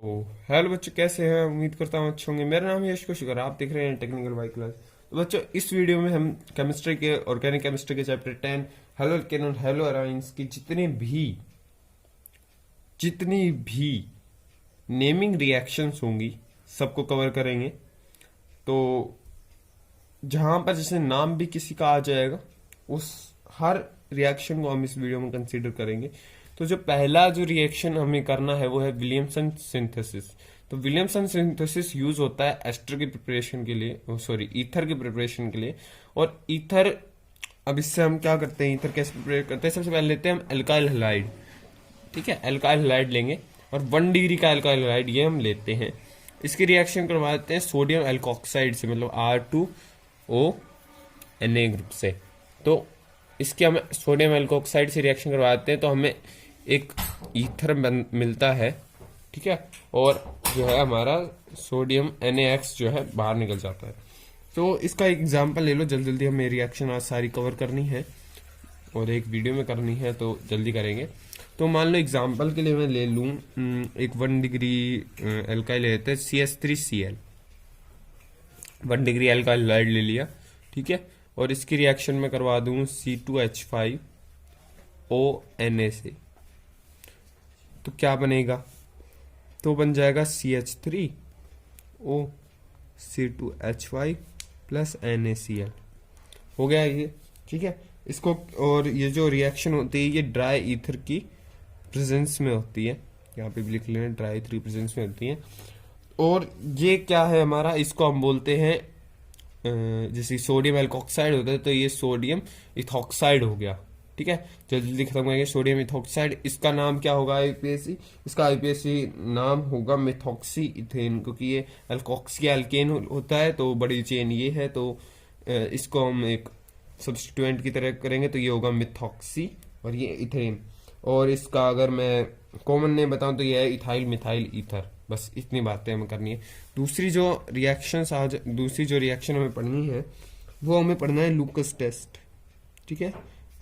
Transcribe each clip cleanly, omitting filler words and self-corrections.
तो हेलो बच्चों, कैसे हैं? उम्मीद करता हूँ अच्छे होंगे। मेरा नाम है यश कुशिकर, आप देख रहे हैं टेक्निकल वाई क्लास। तो बच्चों, इस वीडियो में हम केमिस्ट्री के ऑर्गेनिक केमिस्ट्री के चैप्टर 10 हेलो एल्केन और हेलो अराइंस की जितनी भी नेमिंग रिएक्शंस होंगी सबको कवर करेंगे। तो जहां पर जैसे नाम भी किसी का आ जाएगा, उस हर रिएक्शन को हम इस वीडियो में कंसीडर करेंगे। तो जो पहला जो रिएक्शन हमें करना है वो है विलियमसन सिंथेसिस। तो विलियमसन सिंथेसिस यूज होता है एस्टर की प्रिपरेशन के लिए, सॉरी ईथर की प्रिपरेशन के लिए। और ईथर, अब इससे हम क्या करते हैं, ईथर कैसे प्रिपेयर करते हैं? सबसे पहले लेते हैं हम एल्काइल हैलाइड। ठीक है, एल्काइल हैलाइड लेंगे और 1 डिग्री का एल्काइल हैलाइड ये हम लेते हैं। इसकी रिएक्शन करवा देते हैं सोडियम एल्कोक्साइड से, मतलब R2O Na ग्रुप से। तो इसके हम सोडियम एल्कोक्साइड से रिएक्शन करवाते हैं तो हमें एक ईथर मिलता है। ठीक है, और जो है हमारा सोडियम NaX जो है बाहर निकल जाता है। तो इसका एग्जांपल ले लो, जल्दी जल्दी हमें रिएक्शन आज सारी कवर करनी है और एक वीडियो में करनी है, तो जल्दी करेंगे। तो मान लो एग्जांपल के लिए मैं ले लूँ एक 1 डिग्री एल्काइल लेते हैं CH3Cl। 1 डिग्री एल्काइल हैलाइड ले लिया, ठीक है। और इसकी रिएक्शन में करवा दूं C2H5ONa से। तो क्या बनेगा? तो बन जाएगा CH3O C2H5 प्लस NaCl। हो गया ये, ठीक है। इसको, और ये जो रिएक्शन होती है ये ड्राई ईथर की प्रेजेंस में होती है, यहाँ पे भी लिख लेना, ड्राई ईथर की प्रेजेंस में होती है। और ये क्या है हमारा, इसको हम बोलते हैं जैसे सोडियम एल्कोक्साइड होता है तो ये सोडियम इथॉक्साइड हो गया। ठीक है, जल्दी खत्म करेंगे। सोडियम इथॉक्साइड, इसका नाम क्या होगा आईपीएसी? इसका आईपीएसी नाम होगा मेथॉक्सी इथेन, क्योंकि ये एल्कोक्सी एल्केन होता है तो बड़ी चेन ये है, तो इसको हम एक सब्स्टिट्यूएंट की तरह करेंगे तो ये होगा मिथॉक्सी और ये इथेन। और इसका अगर मैं कॉमन नेम बताऊं तो ये है इथाइल मिथाइल ईथर। बस इतनी बातें हमें करनी है। दूसरी जो रिएक्शन हमें पढ़नी है वो हमें पढ़ना है लूकस टेस्ट। ठीक है,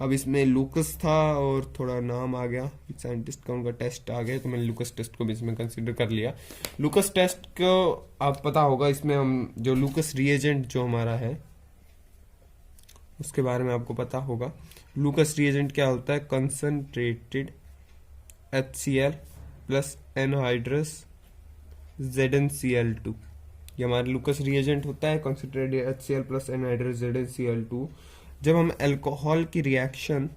अब इसमें लूकस था और थोड़ा नाम आ गया साइंटिस्ट का, उनका टेस्ट आ गया, तो मैंने लूकस टेस्ट को भी इसमें कंसिडर कर लिया। लूकस टेस्ट को आप पता होगा, इसमें हम जो लूकस रिएजेंट जो हमारा है उसके बारे में आपको पता होगा। लूकस रिएजेंट क्या होता है? Concentrated HCl plus anhydrous ZnCl2। ये हमारा लूकस रिएजेंट होता है, concentrated HCl plus anhydrous ZnCl2। जब हम अल्कोहल की रिएक्शन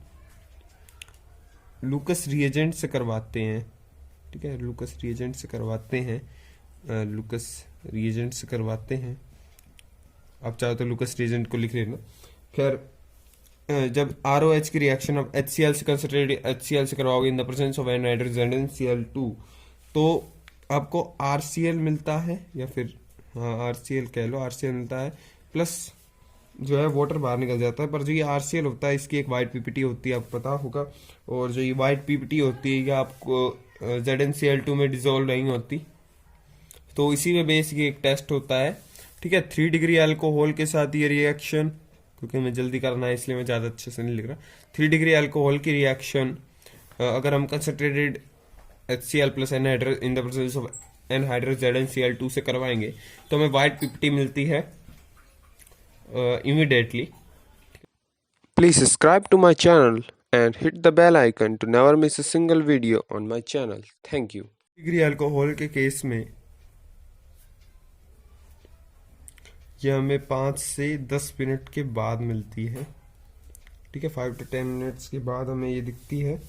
लूकस रिएजेंट से करवाते हैं, ठीक है, लूकस रिएजेंट से करवाते हैं, आप चाहो तो लूकस रिएजेंट को लिख लेना। खैर, जब ROH की रिएक्शन अब HCl से कंसंट्रेटेड HCl से करवाओगे in the presence of anhydrous ZnCl2, तो आपको RCl मिलता है, या फिर हाँ RCl कह लो, RCl मिलता है, प्लस जो है वाटर बाहर निकल जाता है। पर जो ये RCl होता है इसकी एक वाइट पीपीटी होती है, आपको पता होगा। और जो ये वाइट पीपीटी होती है ये आपको ZnCl2 में डिजोल्व नहीं होती, तो इसी में बेसिक एक टेस्ट होता है। ठीक है, 3 डिग्री अल्कोहल के साथ ये रिएक्शन, क्योंकि मैं जल्दी करना है इसलिए मैं ज़्यादा अच्छे से नहीं लिख रहा। 3 डिग्री अल्कोहल की रिएक्शन अगर हम concentrated HCl plus anhydrous in the presence of anhydrous ZnCl2 से करवाएंगे तो हमें वाइट पीपीटी मिलती है immediately. Please subscribe to my channel and hit the bell icon to never miss a single video on my channel. Thank you. Degree alcohol के case में यह हमें 5 से 10 मिनट के बाद मिलती है। ठीक है, 5 to 10 मिनट्स के बाद हमें ये दिखती है।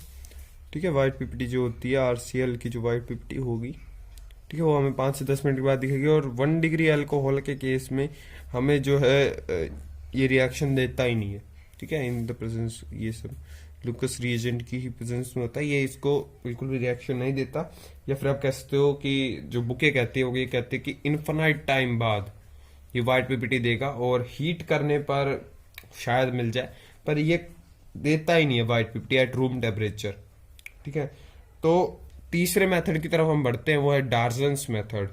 ठीक है, वाइट पीपीटी जो होती है RCl की जो वाइट पीपीटी होगी, ठीक है, वो हमें 5 से 10 मिनट के बाद दिखेगी। और 1 डिग्री अल्कोहल के केस में हमें जो है ये रिएक्शन देता ही नहीं है। ठीक है, इन द प्रेजेंस, ये सब लूकस रिएजेंट की ही प्रेजेंस में होता है, ये इसको बिल्कुल भी रिएक्शन नहीं देता। या फिर आप कह सकते हो कि जो बुके कहते हो, ये कहते हैं कि इन्फिनाइट टाइम बाद ये वाइट पीपीटी देगा और हीट करने पर शायद मिल जाए, पर ये देता ही नहीं है white PPT at room temperature. ठीक है, तो तीसरे मेथड की तरफ हम बढ़ते हैं, वो है डार्जन्स मेथड।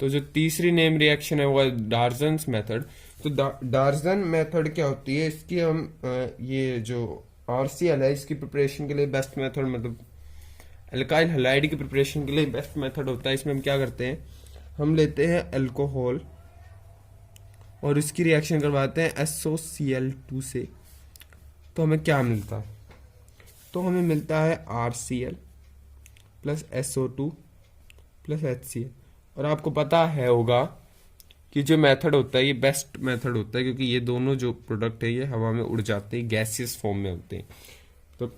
तो जो तीसरी नेम रिएक्शन है वो है डार्जन्स मेथड। तो डार्जन मेथड क्या होती है? इसकी हम ये जो RCl है इसकी प्रिपरेशन के लिए बेस्ट मेथड, मतलब एल्काइल हैलाइड की प्रिपरेशन के लिए बेस्ट मेथड होता है, इसमें हम क्या करते हैं, हम लेते हैं अल्कोहल और इसकी रिएक्शन करवाते हैं SOCl2 से। तो हमें क्या मिलता है, तो हमें मिलता है RCl plus SO2 plus HCl। और आपको पता है होगा कि जो मेथड होता है ये बेस्ट मेथड होता है, क्योंकि ये दोनों जो प्रोडक्ट है ये हवा में उड़ जाते हैं, गैसियस फॉर्म में होते हैं। तो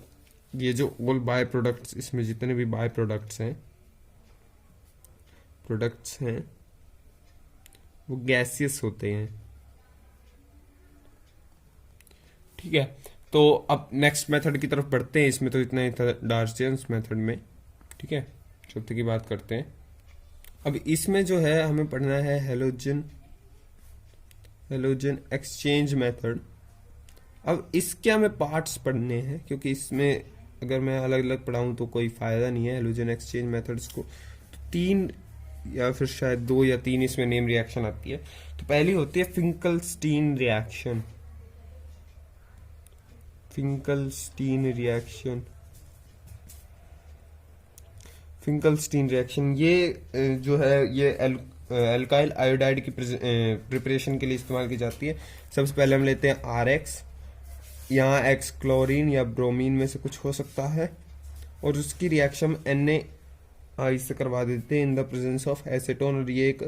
ये जो ऑल बाय प्रोडक्ट्स, इसमें जितने भी बाय प्रोडक्ट्स हैं वो गैसियस होते हैं। ठीक है, तो अब नेक्स्ट मेथड की तरफ बढ़ते हैं। इसमें तो इतना ही था डार्सियंस मेथड में। ठीक है, चौथे की बात करते हैं। अब इसमें जो है हमें पढ़ना है हेलोजन एक्सचेंज मेथड। अब इसके हमें पार्ट्स पढ़ने हैं, क्योंकि इसमें अगर मैं अलग अलग पढ़ाऊँ तो कोई फ़ायदा नहीं है। हेलोजन एक्सचेंज मेथड्स को तो 3 या फिर शायद 2 या 3 इसमें नेम रिएक्शन आती है। तो पहली होती है फिंकलस्टीन रिएक्शन। फिंकलस्टीन रिएक्शन ये जो है ये एल्काइल आयोडाइड की प्रिपरेशन के लिए इस्तेमाल की जाती है। सबसे पहले हम लेते हैं RX, यहाँ X क्लोरीन या ब्रोमीन में से कुछ हो सकता है, और उसकी रिएक्शन NaI से करवा देते हैं in the presence of acetone. और ये एक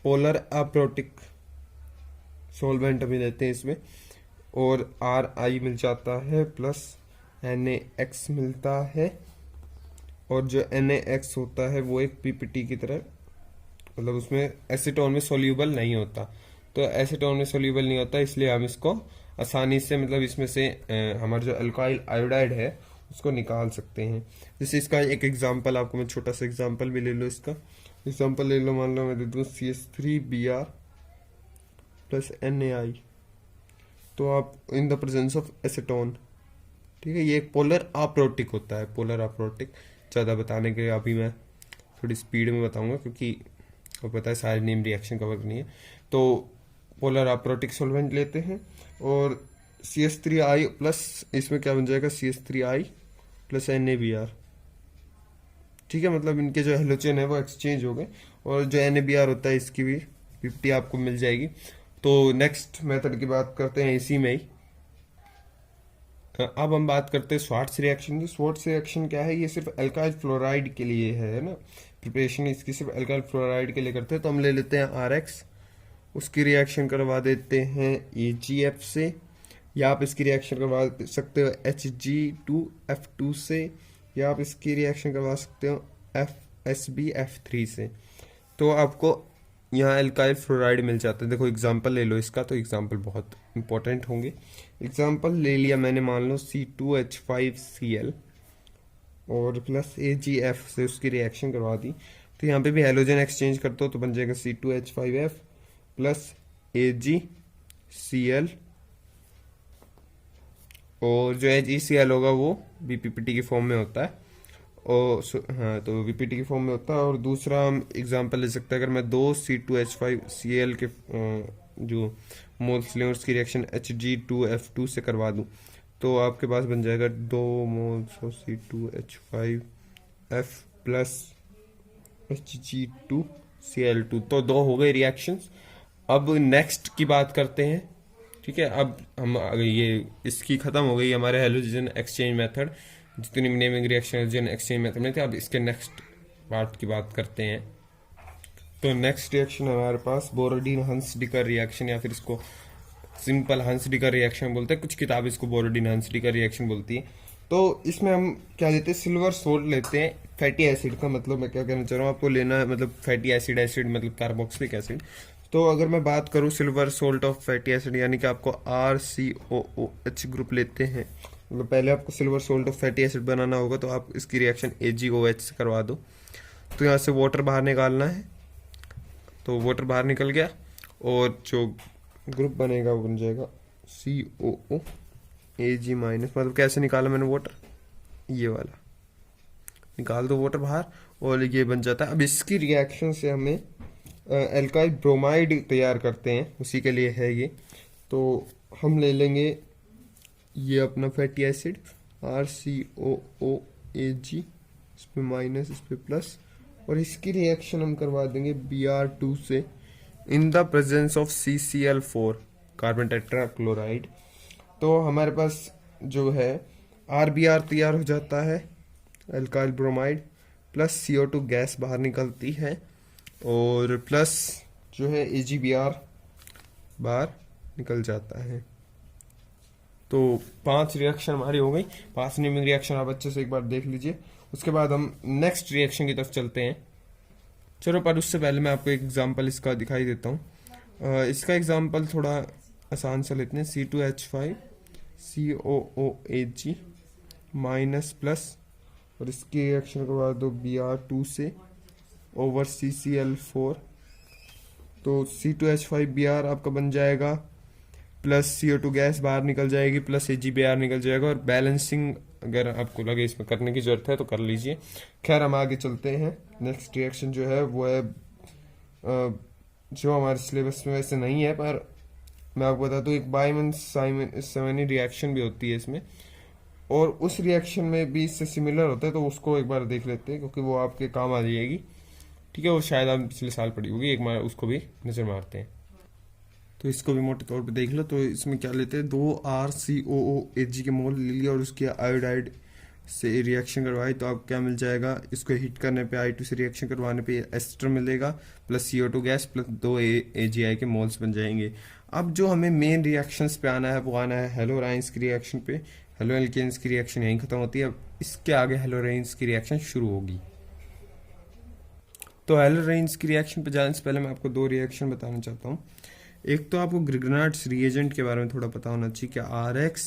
पोलर अप्रोटिक सॉल्वेंट भी लेते हैं इसमें, और RI मिल जाता है प्लस NaX मिलता है। और जो NaX होता है वो एक PPT की तरह, मतलब उसमें एसीटोन में सोल्यूबल नहीं होता। तो एसीटोन में सोल्यूबल नहीं होता, इसलिए हम इसको आसानी से, मतलब इसमें से हमारा जो अल्काइल आयोडाइड है उसको निकाल सकते हैं। जैसे इसका एक एग्जांपल आपको मैं छोटा सा एग्जांपल भी ले लो। इसका एग्जांपल ले लो, मान लो मैं दे दूँ CH3Br प्लस NaI, तो आप in the presence of acetone. ठीक है, ये एक पोलर अप्रोटिक होता है। पोलर अप्रोटिक ज़्यादा बताने के लिए अभी मैं थोड़ी स्पीड में बताऊंगा, क्योंकि आपको पता है सारे नेम रिएक्शन कवर करनी है। तो पोलर अप्रोटिक सॉल्वेंट लेते हैं और CH3I प्लस, इसमें क्या बन जाएगा, CH3I प्लस NaBr। ठीक है, मतलब इनके जो हेलोजन है वो एक्सचेंज हो गए, और जो NaBr होता है इसकी भी 50 आपको मिल जाएगी। तो नेक्स्ट मेथड की बात करते हैं इसी में ही। अब हम बात करते हैं स्वार्ट्स रिएक्शन की। स्वार्ट्स रिएक्शन क्या है, ये सिर्फ अल्काइल फ्लोराइड के लिए है ना, प्रिपरेशन इसकी सिर्फ अल्काइल फ्लोराइड के लिए करते हैं। तो हम ले लेते हैं RX, उसकी रिएक्शन करवा देते हैं AgF से, या आप इसकी रिएक्शन करवा सकते हो Hg2F2 से, या आप इसकी रिएक्शन करवा सकते हो FSBF3 से। तो आपको यहाँ अल्काइल फ्लोराइड मिल जाता है। देखो एग्जांपल ले लो इसका, तो एग्जांपल बहुत इंपॉर्टेंट होंगे। एग्जांपल ले लिया मैंने, मान लो C2H5Cl और प्लस AgF से उसकी रिएक्शन करवा दी। तो यहाँ पे भी हेलोजन एक्सचेंज करते हो तो बन जाएगा C2H5F प्लस AgCl, और जो AgCl होगा वो BPPT की फॉर्म में होता है। और हाँ, तो VPT की फॉर्म में होता है। और दूसरा हम एग्जांपल ले सकते हैं, अगर मैं 2 C2H5Cl के जो मोल्स लें उसकी रिएक्शन Hg2F2 से करवा दूं, तो आपके पास बन जाएगा 2 moles of C2H5F plus Hg2Cl2। तो 2 हो गए रिएक्शंस। अब नेक्स्ट की बात करते हैं। ठीक है, अब हम ये इसकी ख़त्म हो गई हमारे हेलोजन एक्सचेंज मेथड, जितनी naming reaction halogen exchange method में थे। अब इसके नेक्स्ट पार्ट की बात करते हैं। तो नेक्स्ट रिएक्शन हमारे पास बोरोडीन हंस-डिकर रिएक्शन, या फिर इसको सिंपल हंस-डिकर रिएक्शन बोलते हैं। कुछ किताब इसको बोरोडीन हंस-डिकर रिएक्शन बोलती है। तो इसमें हम क्या लेते हैं, सिल्वर सोल्ट लेते हैं फैटी एसिड का। मतलब मैं क्या कहना चाह रहा हूँ, आपको लेना है मतलब फैटी एसिड मतलब कार्बोक्सिलिक एसिड। तो अगर मैं बात करूँ silver salt of fatty acid, यानी कि आपको RCOOH ग्रुप लेते हैं। मतलब पहले आपको silver salt of fatty acid बनाना होगा, तो आप इसकी रिएक्शन AgOH से करवा दो। तो यहाँ से वाटर बाहर निकालना है, तो वाटर बाहर निकल गया, और जो ग्रुप बनेगा वो बन जाएगा COOAg-। मतलब कैसे निकाला मैंने वाटर, ये वाला निकाल दो वाटर बाहर, और ये बन जाता है। अब इसकी रिएक्शन से हमें एल्काइल ब्रोमाइड तैयार करते हैं, उसी के लिए है ये। तो हम ले लेंगे ये अपना फैटी एसिड RCOOAg इस पे माइनस, इस पे प्लस, और इसकी रिएक्शन हम करवा देंगे Br2 से in the presence of CCl4 carbon tetrachloride. तो हमारे पास जो है RBr तैयार हो जाता है, alkyl bromide, plus CO2 gas बाहर निकलती है, और प्लस जो है AgBr बाहर निकल जाता है। तो 5 रिएक्शन हमारी हो गई। 5 नेमिंग रिएक्शन आप अच्छे से एक बार देख लीजिए। उसके बाद हम नेक्स्ट रिएक्शन की तरफ चलते हैं। चलो, पर उससे पहले मैं आपको एक एग्जांपल इसका दिखाई देता हूँ। इसका एग्जांपल थोड़ा आसान सा लेते हैं। C2H5 COOH माइनस प्लस, और इसकी रिएक्शन करवा दो Br2 से ओवर CCl4। तो C2H5Br आपका बन जाएगा, प्लस CO2 गैस बाहर निकल जाएगी, प्लस AgBr निकल जाएगा, और बैलेंसिंग अगर आपको लगे इसमें करने की जरूरत है तो कर लीजिए। खैर, हम आगे चलते हैं। नेक्स्ट रिएक्शन जो है वो है जो हमारे सिलेबस में वैसे नहीं है, पर मैं आपको बता दूं, एक बाइमन-साइमनी रिएक्शन भी होती है इसमें, और उस रिएक्शन में भी इससे सिमिलर होता है, तो उसको एक बार देख लेते हैं क्योंकि वो आपके काम आ जाएगी। ठीक है, वो शायद आप पिछले साल पढ़ी होगी, एक बार उसको भी नज़र मारते हैं। तो इसको भी मोटे तौर पे देख लो। तो इसमें क्या लेते हैं, 2 RCOOH के मोल ले लिया और उसके आयोडाइड से रिएक्शन करवाई, तो आपको क्या मिल जाएगा, इसको हीट करने पे I2 से रिएक्शन करवाने पे एस्टर मिलेगा, plus CO2 gas plus 2 AgI के मोल्स बन जाएंगे। अब जो हमें मेन रिएक्शंस पे आना है वो आना है हेलोराइंस की रिएक्शन पे। हेलो एल्केन्स की रिएक्शन यहीं खत्म होती है, अब इसके आगे हेलोराइंस की रिएक्शन शुरू होगी। तो हेलोराइंस की रिएक्शन पे जाने से पहले मैं आपको 2 रिएक्शन बताना चाहता हूँ। एक तो आपको ग्रिग्नार्ड्स रिएजेंट के बारे में थोड़ा पता होना चाहिए, क्या RX,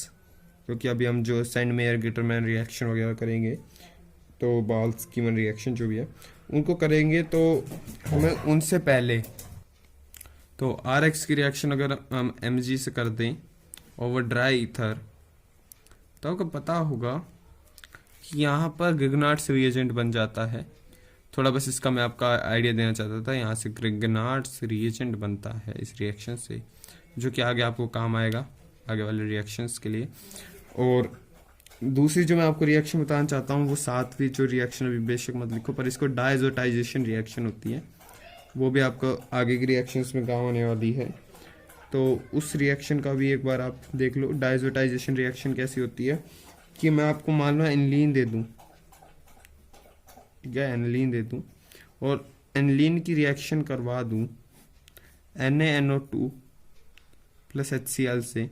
क्योंकि अभी हम जो सेंडमेयर गिटरमैन रिएक्शन वगैरह करेंगे, तो बाल्स-कीमन रिएक्शन जो भी है उनको करेंगे, तो हमें उनसे पहले तो RX की रिएक्शन अगर हम Mg से कर दें ओवर ड्राई ईथर, तो आपको पता होगा कि यहाँ पर ग्रिग्नार्ड्स रिएजेंट बन जाता है। थोड़ा बस इसका मैं आपका आइडिया देना चाहता था। यहाँ से ग्रिग्नार्ड्स रिएजेंट बनता है इस रिएक्शन से, जो कि आगे आपको काम आएगा आगे वाले रिएक्शंस के लिए। और दूसरी जो मैं आपको रिएक्शन बताना चाहता हूँ वो 7वीं जो रिएक्शन, अभी बेशक मत लिखो, पर इसको डायजोटाइजेशन रिएक्शन होती है, वो भी आपको आगे की रिएक्शंस में काम आने वाली है। तो उस रिएक्शन का भी एक बार आप देख लो। डायजोटाइजेशन रिएक्शन कैसी होती है कि मैं आपको मान लो एनिलीन दे दूँ, ठीक है, एनिलीन दे दूँ और एनिलीन की रिएक्शन करवा दूँ NaNO2 प्लस HCl से,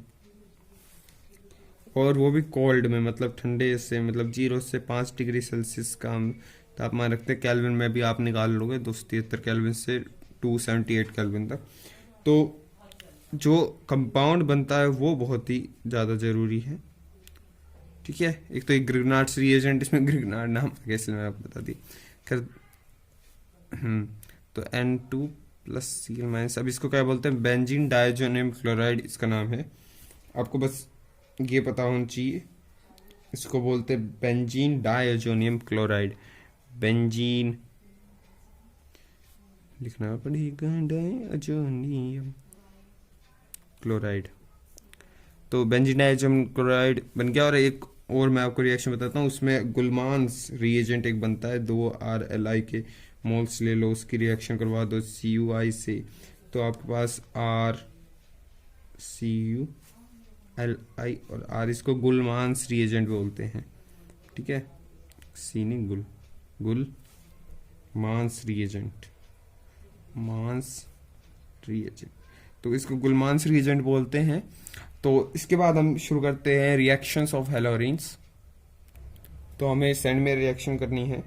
और वो भी कोल्ड में, मतलब ठंडे से, मतलब 0 से 5 डिग्री सेल्सियस का हम तापमान रखते हैं। कैल्विन में भी आप निकाल लोगे 273 कैल्विन से 278 कैल्विन तक। तो जो कंपाउंड बनता है वो बहुत ही ज़्यादा ज़रूरी है। ठीक है, एक तो एक ग्रिग्नार्ड्स रिएजेंट, इसमें ग्रिग्नार्ड नाम कैसे मैं आपको बता दी। खैर, तो N2 प्लस Cl माइनस, अब इसको क्या बोलते हैं, बेंजीन डायजोनियम क्लोराइड इसका नाम है। आपको बस ये पता होना चाहिए, इसको बोलते हैं बेंजीन डायजोनियम क्लोराइड। बेंजीन लिखना पड़ेगा, डायजोनियम क्लोराइड। तो बेंजीन डायजोनियम क्लोराइड बन गया। और एक और मैं आपको रिएक्शन बताता हूँ, उसमें गुलमांस रिएजेंट एक बनता है, 2 RLI के मोल्स ले लो, उसकी रिएक्शन करवा दो CuI से, तो आपके पास RCuLi और R, इसको गुलमांस रिएजेंट बोलते हैं। ठीक है, सी नहीं, गुल मांस रिएजेंट, मांस रिएजेंट, तो इसको गुलमांस रिएजेंट बोलते हैं। तो इसके बाद हम शुरू करते हैं रिएक्शंस ऑफ हेलोरिन्स। तो हमें सेंडमेयर रिएक्शन करनी है।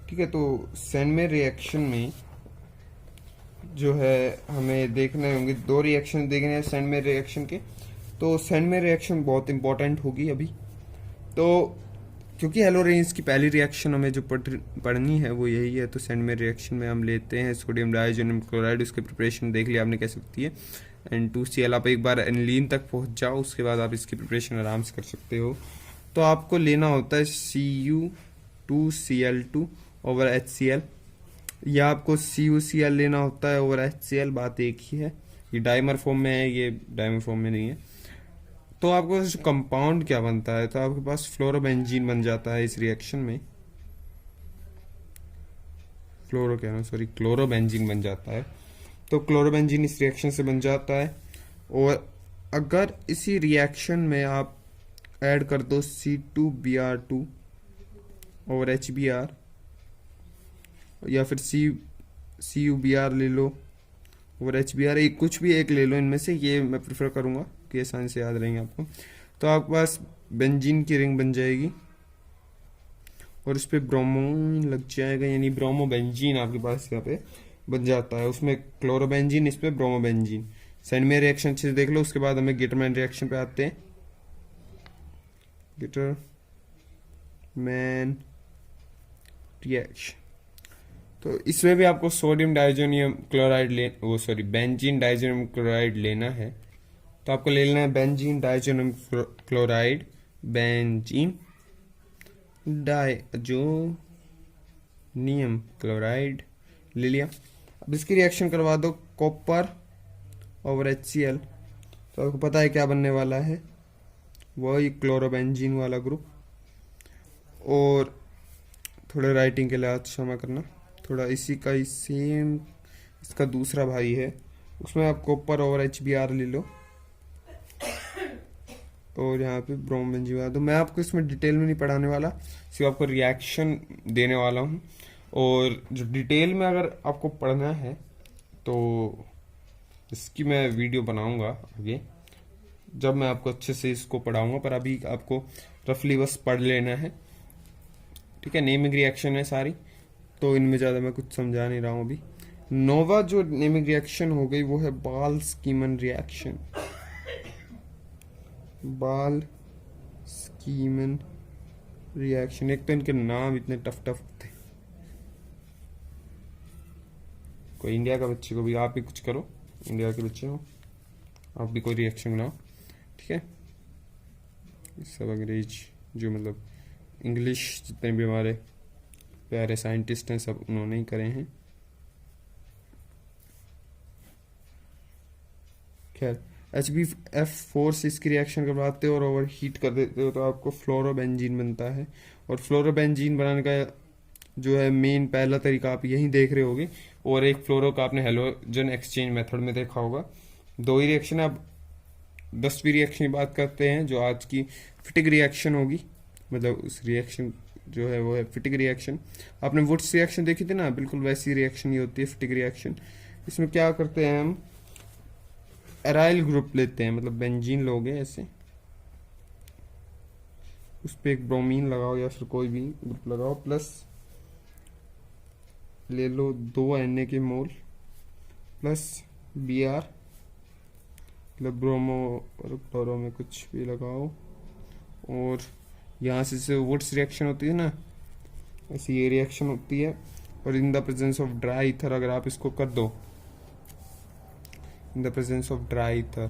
ठीक है, तो सेंडमेयर रिएक्शन में जो है हमें देखने होंगे 2 रिएक्शन देखने हैं सेंडमेयर रिएक्शन के। तो सेंडमेयर रिएक्शन बहुत इंपॉर्टेंट होगी अभी, तो क्योंकि हेलोरिन्स की पहली रिएक्शन हमें जो पढ़नी है वो यही है। तो सेंडमेयर रिएक्शन में हम लेते हैं सोडियम डायजोनियम क्लोराइड, उसकी प्रिपरेशन देख लिया आपने कैसे होती है। N2Cl, आप एक बार एनिलीन तक पहुंच जाओ, उसके बाद आप इसकी प्रिपरेशन आराम से कर सकते हो। तो आपको लेना होता है Cu2Cl2 ओवर HCl, या आपको CuCl लेना होता है ओवर HCl, बात एक ही है। ये डाइमर फॉर्म में है, ये डाइमर फॉर्म में नहीं है। तो आपको कंपाउंड क्या बनता है, तो आपके पास फ्लोरोबेंजीन बन जाता है इस रिएक्शन में। फ्लोरो कह रहा हूँ सॉरी, क्लोरोबेंजीन बन जाता है। तो क्लोरोबेंजीन इस रिएक्शन से बन जाता है। और अगर इसी रिएक्शन में आप ऐड कर दो C2Br2 और HBr, या फिर CuBr ले लो और HBr, एक कुछ भी एक ले लो इनमें से, ये मैं प्रेफर करूँगा कि आसानी से याद रहेंगे आपको। तो आपके पास बेंजीन की रिंग बन जाएगी और इस पर ब्रोमोन लग जाएगा, यानी ब्रोमोबेंजीन आपके पास यहाँ पे बन जाता है। उसमें क्लोरोबेंजीन, इस पर ब्रोमोबेंजीन। सेंड में रिएक्शन अच्छे से देख लो। उसके बाद हमें गिटरमैन रिएक्शन पे आते हैं। गिटरमैन रिएक्शन, तो इसमें भी आपको sodium diazonium chloride benzene diazonium chloride लेना है। तो आपको ले लेना है benzene diazonium chloride, benzene diazonium chloride ले लिया। अब इसकी रिएक्शन करवा दो कॉपर और HCl। तो आपको पता है क्या बनने वाला है, वही क्लोरोबेंजीन वाला ग्रुप। और थोड़े राइटिंग के लिए आज क्षमा करना, थोड़ा इसी का ही सेम इसका दूसरा भाई है, उसमें आप कॉपर और HBr ले लो और यहाँ पे ब्रोमोबेंजीन। तो मैं आपको इसमें डिटेल में नहीं पढ़ाने वाला, सिर्फ आपको रिएक्शन देने वाला हूँ। और जो डिटेल में अगर आपको पढ़ना है तो इसकी मैं वीडियो बनाऊंगा आगे, जब मैं आपको अच्छे से इसको पढ़ाऊंगा। पर अभी आपको रफली बस पढ़ लेना है, ठीक है। नेमिंग रिएक्शन है सारी, तो इनमें ज़्यादा मैं कुछ समझा नहीं रहा हूँ अभी। नोवा जो नेमिंग रिएक्शन हो गई वो है बाल-स्कीमन रिएक्शन। बाल-स्कीमन रिएक्शन, एक तो इनके नाम इतने टफ थे। कोई इंडिया का बच्चे को भी, आप भी कुछ करो, इंडिया के बच्चे हो, आप भी कोई रिएक्शन बनाओ, ठीक है। सब अंग्रेज जो मतलब इंग्लिश जितने भी हमारे प्यारे साइंटिस्ट हैं सब उन्होंने ही करे हैं। खैर HbF4 से इसकी रिएक्शन करवाते हो और ओवर हीट कर देते हो तो आपको फ्लोरोबेंजीन बनता है। और फ्लोरोबेंजीन बनाने का जो है मेन पहला तरीका आप यही देख रहे होगे। और एक फ्लोरो का आपने हेलोजन एक्सचेंज मेथड में देखा होगा। दो ही रिएक्शन। अब 10वीं रिएक्शन की बात करते हैं जो आज की फिटिक रिएक्शन होगी, मतलब उस रिएक्शन जो है वो है फिटिक रिएक्शन। आपने वुड्स रिएक्शन देखी थी ना, बिल्कुल वैसी रिएक्शन ही होती है फिटिक रिएक्शन। इसमें क्या करते हैं हम, एराइल ग्रुप लेते हैं, मतलब बेंजीन लोगे ऐसे, उस पर एक ब्रोमीन लगाओ या फिर कोई भी ग्रुप लगाओ, प्लस ले लो 2 Na के मोल, प्लस Br, मतलब ब्रोमो और क्लोरो में कुछ भी लगाओ। और यहाँ से वुड्स रिएक्शन होती है ना, ऐसी ये रिएक्शन होती है। और in the presence of dry ether अगर आप इसको कर दो, in the presence of dry ether,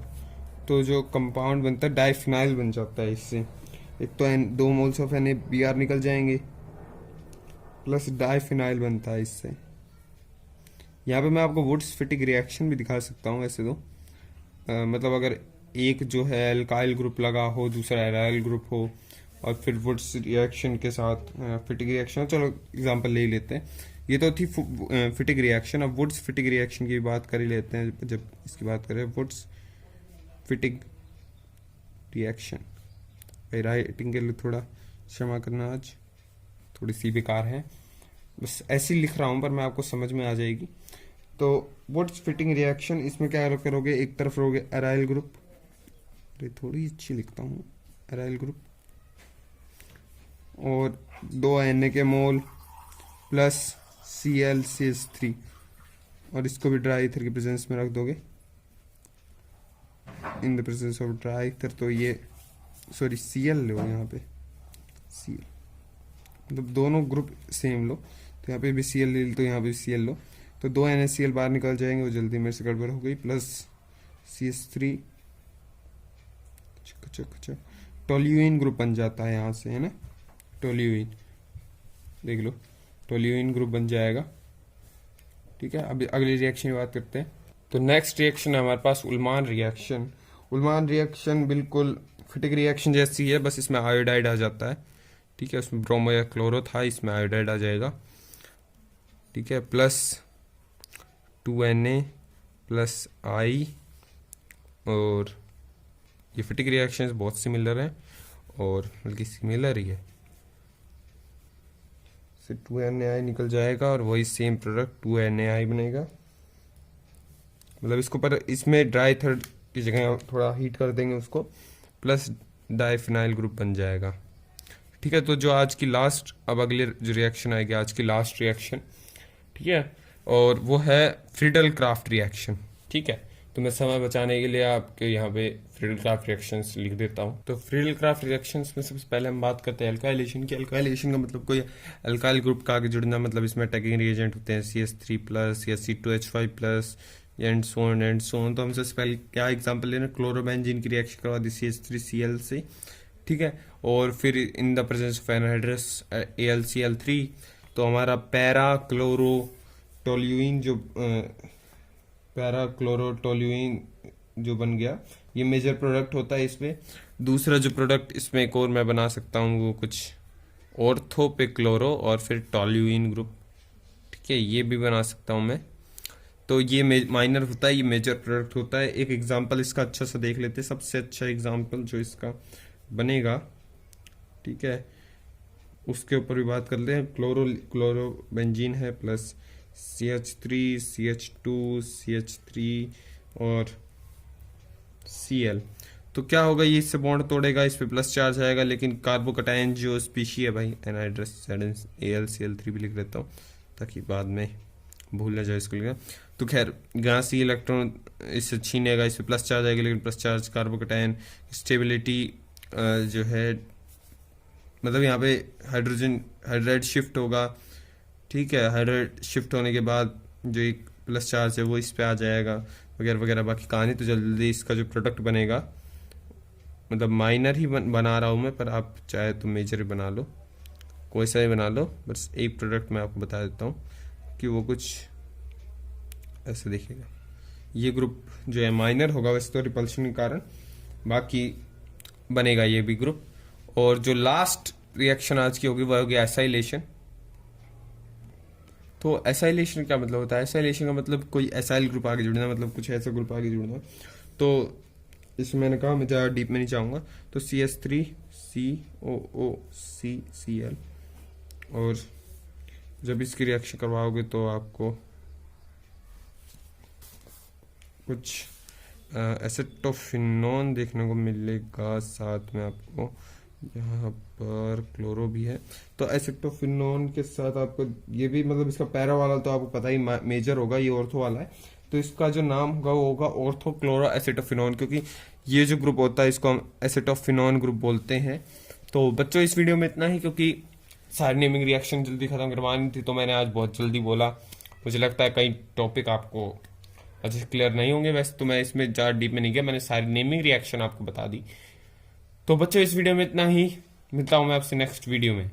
तो जो कंपाउंड बनता है डाइफिनाइल बन जाता है इससे। एक तो 2 मोल्स ऑफ NaBr निकल जाएंगे, प्लस डाइफिनाइल बनता है इससे। यहाँ पे मैं आपको वुड्स फिटिक रिएक्शन भी दिखा सकता हूँ वैसे तो। मतलब अगर एक जो है एल्काइल ग्रुप लगा हो, दूसरा एराइल ग्रुप हो, और फिर वुड्स रिएक्शन के साथ फिटिक रिएक्शन हो, चलो एग्जांपल ले ही लेते हैं। ये तो थी फिटिक रिएक्शन। अब वुड्स फिटिक रिएक्शन की बात कर ही लेते हैं जब इसकी बात करें। वुड्स फिटिक रिएक्शन, राइटिंग के लिए थोड़ा क्षमा करना, आज थोड़ी सी बेकार है, बस ऐसे ही लिख रहा हूँ, पर मैं आपको समझ में आ जाएगी। तो वुड्स फिटिंग रिएक्शन, इसमें क्या करोगे, एक तरफ रहोगे एराइल ग्रुप, अरे थोड़ी अच्छी लिखता हूँ, एराइल ग्रुप, और 2 Na के मोल प्लस ClCH3, और इसको भी ड्राई ईथर के प्रेजेंस में रख दोगे, in the presence of dry ether. तो ये सॉरी Cl लो, यहाँ पे Cl, मतलब दोनों ग्रुप सेम लो, तो यहाँ पे भी Cl ले लो, तो यहाँ पे भी Cl लो, तो 2 NaCl बाहर निकल जाएंगे, वो जल्दी मेरे से गड़बड़ हो गई, प्लस CH3, टोल्यूइन ग्रुप बन जाता है यहाँ से, है ना, टोल्यूइन, देख लो टोल्यूइन ग्रुप बन जाएगा, ठीक है। अभी अगली रिएक्शन की बात करते हैं। तो नेक्स्ट रिएक्शन है हमारे पास उल्मान रिएक्शन। उल्मान रिएक्शन बिल्कुल फिटिक रिएक्शन जैसी है, बस इसमें आयोडाइड आ जाता है, ठीक है। उसमें ब्रोमो या क्लोरो था, इसमें आयोडाइड आ जाएगा, ठीक है, प्लस 2Na प्लस आई, और ये फिटिक रिएक्शंस बहुत सिमिलर हैं, और बल्कि सिमिलर ही है, से 2NaI निकल जाएगा और वही सेम प्रोडक्ट 2NaI बनेगा। मतलब इसको पर इसमें ड्राई थर्ड की जगह थोड़ा हीट कर देंगे उसको, प्लस डाइफिनाइल ग्रुप बन जाएगा। ठीक है, तो जो आज की लास्ट, अब अगले जो रिएक्शन आएगी, आज की लास्ट रिएक्शन, ठीक है, और वो है फ्रीडल क्राफ्ट रिएक्शन। ठीक है, तो मैं समय बचाने के लिए आपके यहाँ पे फ्रीडल क्राफ्ट रिएक्शंस लिख देता हूँ। तो फ्रीडल क्राफ्ट रिएक्शंस में सबसे पहले हम बात करते हैं अल्काइलेशन की। अल्काइलेशन का मतलब कोई अल्काइल ग्रुप का आगे जुड़ना, मतलब इसमें टैगिंग रिएजेंट होते हैं CH3+ या C2H5+ एंड सो ऑन। तो हम सबसे पहले क्या एग्जांपल लेना, क्लोरोबेंजीन की रिएक्शन करवा दी CH3Cl से। ठीक है, और फिर in the presence of anhydrous AlCl3, तो हमारा पैरा क्लोरोटोल्यूइन जो बन गया, ये मेजर प्रोडक्ट होता है इसमें। दूसरा जो प्रोडक्ट इसमें एक और मैं बना सकता हूँ, वो कुछ ऑर्थो पे क्लोरो और फिर टोल्यूइन ग्रुप। ठीक है, ये भी बना सकता हूँ मैं। तो ये माइनर होता है, ये मेजर प्रोडक्ट होता है। एक एग्जांपल इसका अच्छा सा देख लेते हैं, सबसे अच्छा एग्जांपल जो इसका बनेगा, ठीक है, उसके ऊपर भी बात कर लेते हैं। क्लोरोबेंजीन है प्लस CH3 CH2 CH3 और Cl। तो क्या होगा, ये इससे बॉन्ड तोड़ेगा, इस पे प्लस चार्ज आएगा, लेकिन कार्बोकटायन जो स्पीशी है भाई, एनहाइड्रस AlCl3 भी लिख देता हूँ ताकि बाद में भूल ना जाए इसको लिखना। तो खैर, यहाँ C इलेक्ट्रॉन इससे छीनेगा, इस पे प्लस चार्ज आएगा, लेकिन प्लस चार्ज कार्बोकटायन स्टेबिलिटी जो है, मतलब यहाँ पे हाइड्राइड शिफ्ट होगा। ठीक है, हाइड्राइड शिफ्ट होने के बाद जो एक प्लस चार्ज है वो इस पे आ जाएगा, वगैरह वगैरह। बाकी कहानी तो जल्दी इसका जो प्रोडक्ट बनेगा, मतलब माइनर ही बना रहा हूँ मैं, पर आप चाहे तो मेजर ही बना लो, कोई सा ही बना लो। बस एक प्रोडक्ट मैं आपको बता देता हूँ कि वो कुछ ऐसे दिखेगा। ये ग्रुप जो है माइनर होगा वैसे तो रिपल्शन के कारण, बाकी बनेगा ये भी ग्रुप। और जो लास्ट रिएक्शन आज की होगी वह होगी एसाइलेशन। तो एसाइलेशन क्या मतलब होता है, एसाइलेशन का मतलब कोई एसाइल ग्रुप आगे जुड़ना, मतलब कुछ ऐसा ग्रुप आगे जुड़ना। तो इसमें मैंने कहा मैं ज़्यादा डीप में नहीं जाऊँगा। तो CH3 COOC Cl, और जब इसकी रिएक्शन करवाओगे तो आपको कुछ एसिटोफिनोन देखने को मिलेगा, साथ में आपको यहाँ पर क्लोरो भी है। तो एसिटोफिनोन के साथ आपको ये भी, मतलब इसका पैरा वाला तो आपको पता ही मेजर होगा, ये ऑर्थो वाला है, तो इसका जो नाम होगा वो होगा ऑर्थो क्लोरो एसिटोफिनोन, क्योंकि ये जो ग्रुप होता है इसको हम एसिटोफिनोन ग्रुप बोलते हैं। तो बच्चों, इस वीडियो में इतना ही, क्योंकि सारी नेमिंग रिएक्शन जल्दी खत्म करवानी थी, तो मैंने आज बहुत जल्दी बोला। मुझे लगता है कई टॉपिक आपको अच्छे से क्लियर नहीं होंगे, वैसे तो मैं इसमें ज़्यादा डीप में नहीं गया, मैंने सारी नेमिंग रिएक्शन आपको बता दी। तो बच्चों, इस वीडियो में इतना ही, मिलता हूँ मैं आपसे नेक्स्ट वीडियो में।